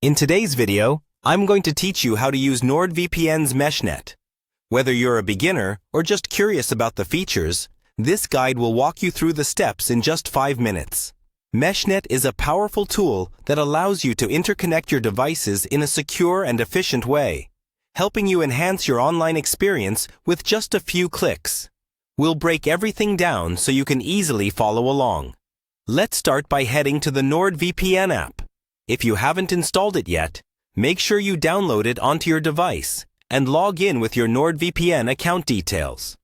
In today's video, I'm going to teach you how to use Nordvpn's Meshnet. Whether you're a beginner or just curious about the features, this guide will walk you through the steps in just 5 minutes. Meshnet is a powerful tool that allows you to interconnect your devices in a secure and efficient way, helping you enhance your online experience with just a few clicks. We'll break everything down so you can easily follow along. Let's start by heading to the Nordvpn app. If you haven't installed it yet, make sure you download it onto your device and log in with your Nordvpn account details.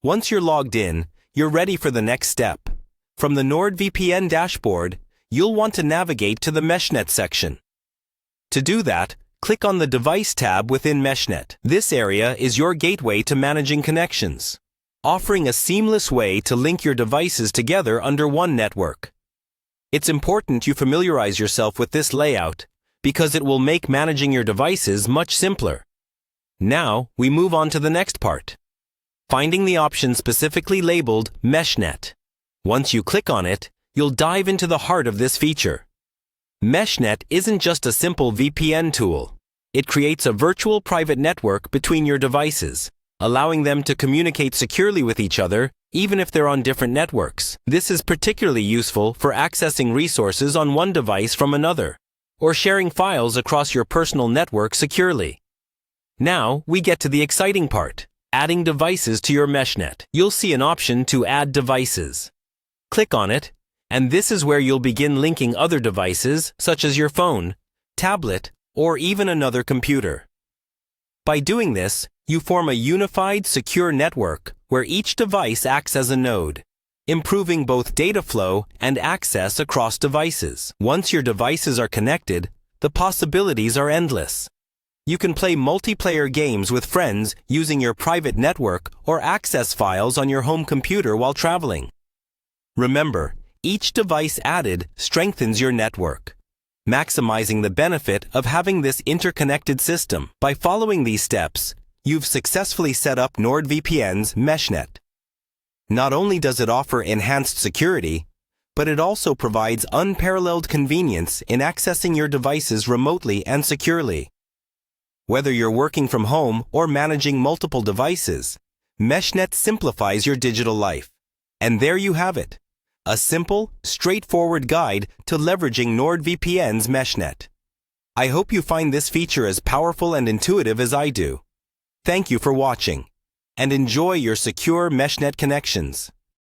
Once you're logged in, you're ready for the next step. From the Nordvpn dashboard, you'll want to navigate to the Meshnet section. To do that, click on the Device tab within Meshnet. This area is your gateway to managing connections, offering a seamless way to link your devices together under one network. It's important you familiarize yourself with this layout because it will make managing your devices much simpler. Now, we move on to the next part, finding the option specifically labeled Meshnet. Once you click on it, you'll dive into the heart of this feature. Meshnet isn't just a simple VPN tool. It creates a virtual private network between your devices, allowing them to communicate securely with each other even if they're on different networks. This is particularly useful for accessing resources on one device from another, or sharing files across your personal network securely. Now, we get to the exciting part, adding devices to your Meshnet. You'll see an option to add devices. Click on it, and this is where you'll begin linking other devices, such as your phone, tablet, or even another computer. By doing this, you form a unified, secure network where each device acts as a node, improving both data flow and access across devices. Once your devices are connected, the possibilities are endless. You can play multiplayer games with friends using your private network or access files on your home computer while traveling. Remember, each device added strengthens your network, maximizing the benefit of having this interconnected system. By following these steps, you've successfully set up Nordvpn's Meshnet. Not only does it offer enhanced security, but it also provides unparalleled convenience in accessing your devices remotely and securely. Whether you're working from home or managing multiple devices, Meshnet simplifies your digital life. And there you have it, a simple, straightforward guide to leveraging Nordvpn's Meshnet. I hope you find this feature as powerful and intuitive as I do. Thank you for watching, and enjoy your secure Meshnet connections.